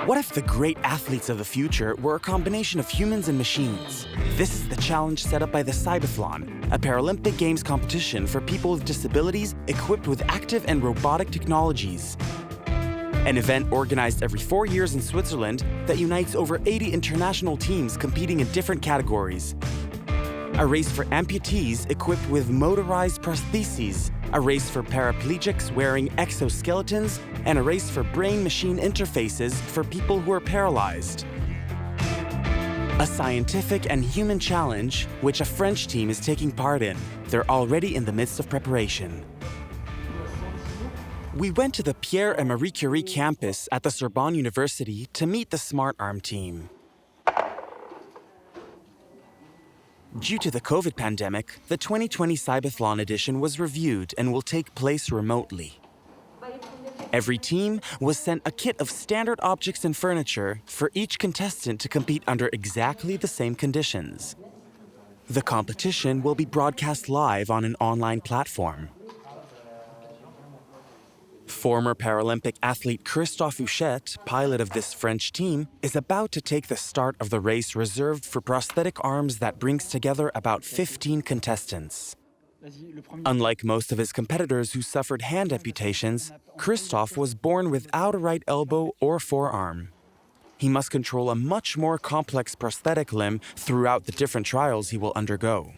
What if the great athletes of the future were a combination of humans and machines? This is the challenge set up by the Cybathlon, a Paralympic Games competition for people with disabilities equipped with active and robotic technologies. An event organized every 4 years in Switzerland that unites over 80 international teams competing in different categories. A race for amputees equipped with motorized prostheses, a race for paraplegics wearing exoskeletons, and a race for brain-machine interfaces for people who are paralyzed. A scientific and human challenge, which a French team is taking part in. They're already in the midst of preparation. We went to the Pierre and Marie Curie campus at the Sorbonne University to meet the SmartArm team. Due to the COVID pandemic, the 2020 Cybathlon edition was reviewed and will take place remotely. Every team was sent a kit of standard objects and furniture for each contestant to compete under exactly the same conditions. The competition will be broadcast live on an online platform. Former Paralympic athlete Christophe Huchet, pilot of this French team, is about to take the start of the race reserved for prosthetic arms that brings together about 15 contestants. Unlike most of his competitors who suffered hand amputations, Christophe was born without a right elbow or forearm. He must control a much more complex prosthetic limb throughout the different trials he will undergo.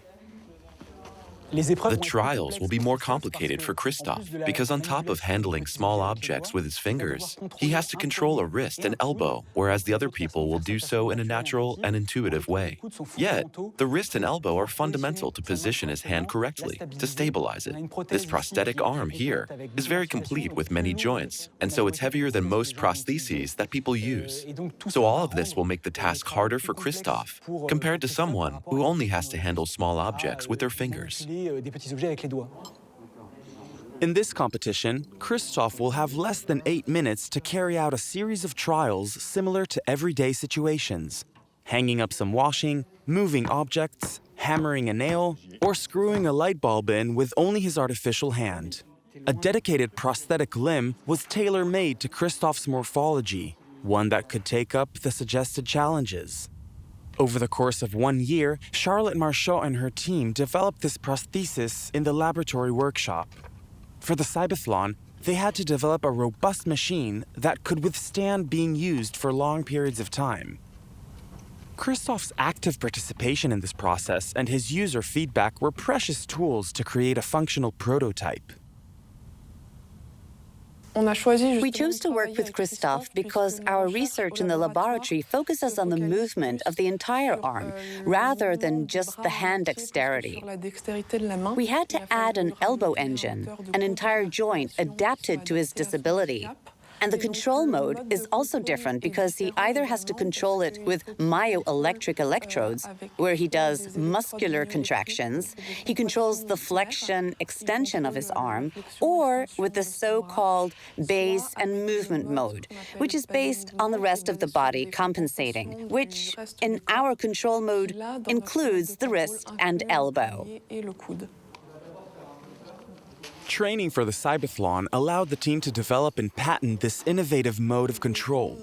The trials will be more complicated for Christophe because on top of handling small objects with his fingers, he has to control a wrist and elbow, whereas the other people will do so in a natural and intuitive way. Yet, the wrist and elbow are fundamental to position his hand correctly, to stabilize it. This prosthetic arm here is very complete with many joints, and so it's heavier than most prostheses that people use. So all of this will make the task harder for Christophe, compared to someone who only has to handle small objects with their fingers. In this competition, Christophe will have less than 8 minutes to carry out a series of trials similar to everyday situations: hanging up some washing, moving objects, hammering a nail, or screwing a light bulb in with only his artificial hand. A dedicated prosthetic limb was tailor-made to Christophe's morphology, one that could take up the suggested challenges. Over the course of 1 year, Charlotte Marchand and her team developed this prosthesis in the laboratory workshop. For the Cybathlon, they had to develop a robust machine that could withstand being used for long periods of time. Christophe's active participation in this process and his user feedback were precious tools to create a functional prototype. We chose to work with Christophe because our research in the laboratory focuses on the movement of the entire arm, rather than just the hand dexterity. We had to add an elbow engine, an entire joint adapted to his disability. And the control mode is also different because he either has to control it with myoelectric electrodes, where he does muscular contractions, he controls the flexion, extension of his arm, or with the so-called base and movement mode, which is based on the rest of the body compensating, which, in our control mode, includes the wrist and elbow. Training for the Cybathlon allowed the team to develop and patent this innovative mode of control.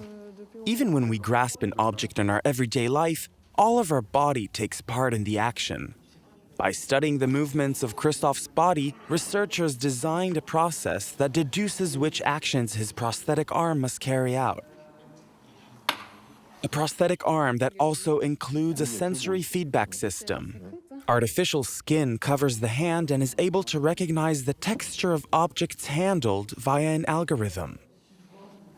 Even when we grasp an object in our everyday life, all of our body takes part in the action. By studying the movements of Christophe's body, researchers designed a process that deduces which actions his prosthetic arm must carry out. A prosthetic arm that also includes a sensory feedback system. Artificial skin covers the hand and is able to recognize the texture of objects handled via an algorithm.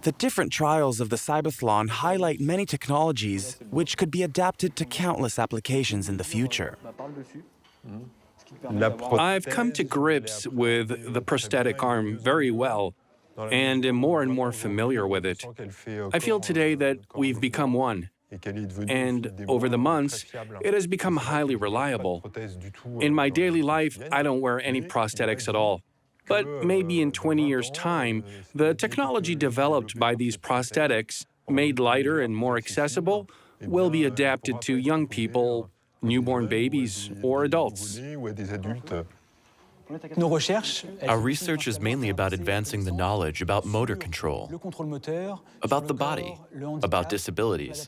The different trials of the Cybathlon highlight many technologies which could be adapted to countless applications in the future. I've come to grips with the prosthetic arm very well and am more and more familiar with it. I feel today that we've become one. And over the months, it has become highly reliable. In my daily life, I don't wear any prosthetics at all. But maybe in 20 years' time, the technology developed by these prosthetics, made lighter and more accessible, will be adapted to young people, newborn babies, or adults. Our research is mainly about advancing the knowledge about motor control, about the body, about disabilities,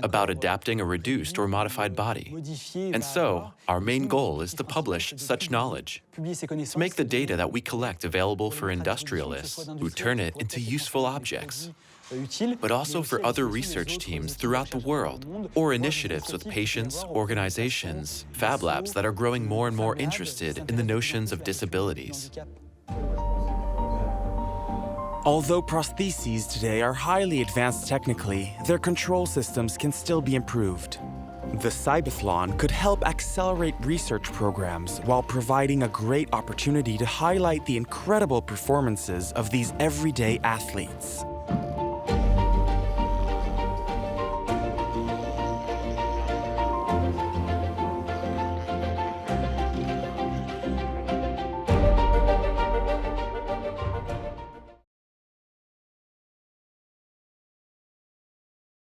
about adapting a reduced or modified body. And so, our main goal is to publish such knowledge, to make the data that we collect available for industrialists who turn it into useful objects, but also for other research teams throughout the world, or initiatives with patients, organizations, fab labs that are growing more and more interested in the notions of disabilities. Although prostheses today are highly advanced technically, their control systems can still be improved. The Cybathlon could help accelerate research programs while providing a great opportunity to highlight the incredible performances of these everyday athletes.